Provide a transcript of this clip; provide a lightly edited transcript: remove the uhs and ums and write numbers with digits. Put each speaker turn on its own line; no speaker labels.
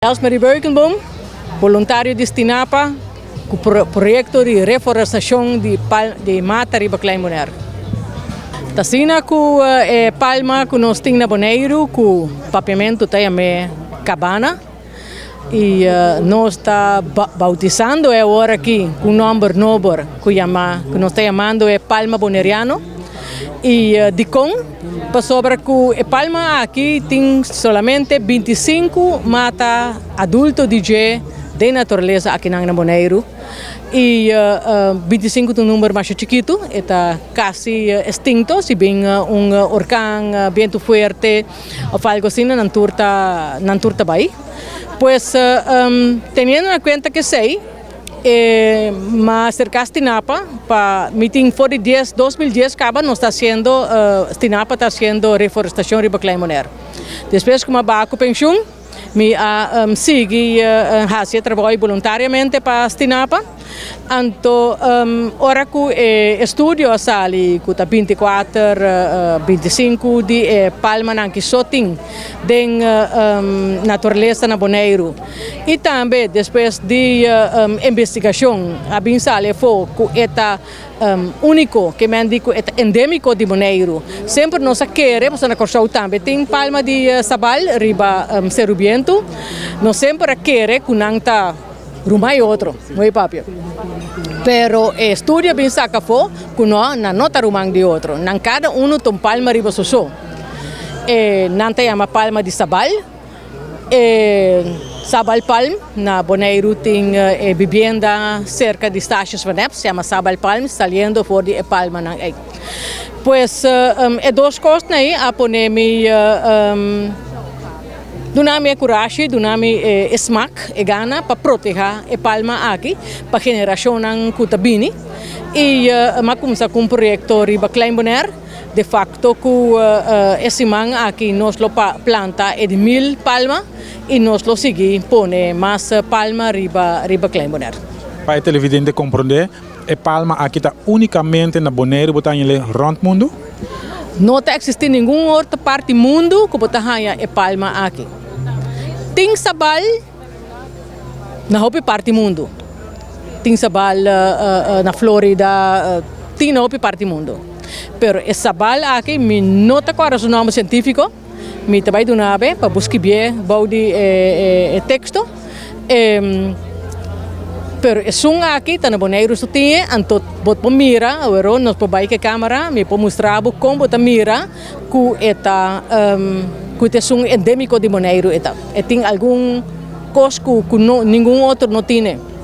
Elsmarie Beukenboom, voluntário de Stinapa, com o projeto de reflorestação de mata riba Klein Bonaire. Tasina com palma que nós temos na Bonaire, com papiamento também cabana. E nós está bautizando agora aqui com o nome novo que nós estamos chamando Palma Boneriano. E de com passou para que Palma aqui tem somente 25 mata adulto de natureza aqui na Bonaire. E 25 é um número mais chiquito, está quase extinto, se bem huracán, vento forte ou algo assim, não turta vai. Pues teniendo en cuenta que sei, mas cerca Stinapa, para meeting for 2010 acaba no está haciendo Stinapa está haciendo reforestación riba Klein Bonaire. Después como va a pensión, me sigue hace trabajo voluntariamente para Stinapa. Anto ora que estudio sali kuta 24 25 di Palma anche sotin den natureza na Bonaire. E também depois de investigação a bin sale fo ku eta único que me dico eta endemico di Bonaire. Sempre nós queremos na corso também tem Palma di Sabal riba Serubiento. Nós sempre queremos kunanta rumai outro, não é papio. Pero estudio bem saca fo, que não nota rumang de outro. Nan cada tem palma riba soso. Nan te chama palma de Sabal. Sabal Palm, na Bonaire tem vivienda cerca de estágios Vanep, se chama Sabal Palm, saliendo for de palma nan. Pues dois coisas aí, a ponemi Dunami coragem, dunami smaak e gana para proteger a palma aqui, para a geração que está vindo. E começa com um projeto riba Klein Bonaire, de facto que esse man aqui nós lo planta de 1000 palma e nós lo seguimos pone mais palma riba Klein Bonaire.
Para o televidente compreender, a palma aqui está unicamente na Bonaire, botando rond mundo?
Não existe nenhuma outra parte do mundo que botando a palma aqui. Tem sabal na outra parte do mundo. Tem sabal na Flórida, tem na outra parte do mundo. Pero o sabal aqui, me nota qual é o nome científico, me trabalho do nave para buscar bem o texto. Pero é som aqui, está na Bonaire, isso tem, então pode mira, agora nós podemos ir com a câmera, me pode mostrar como pode mira que é som endêmico de Bonaire, e tem algum coisa que nenhum outro não tem.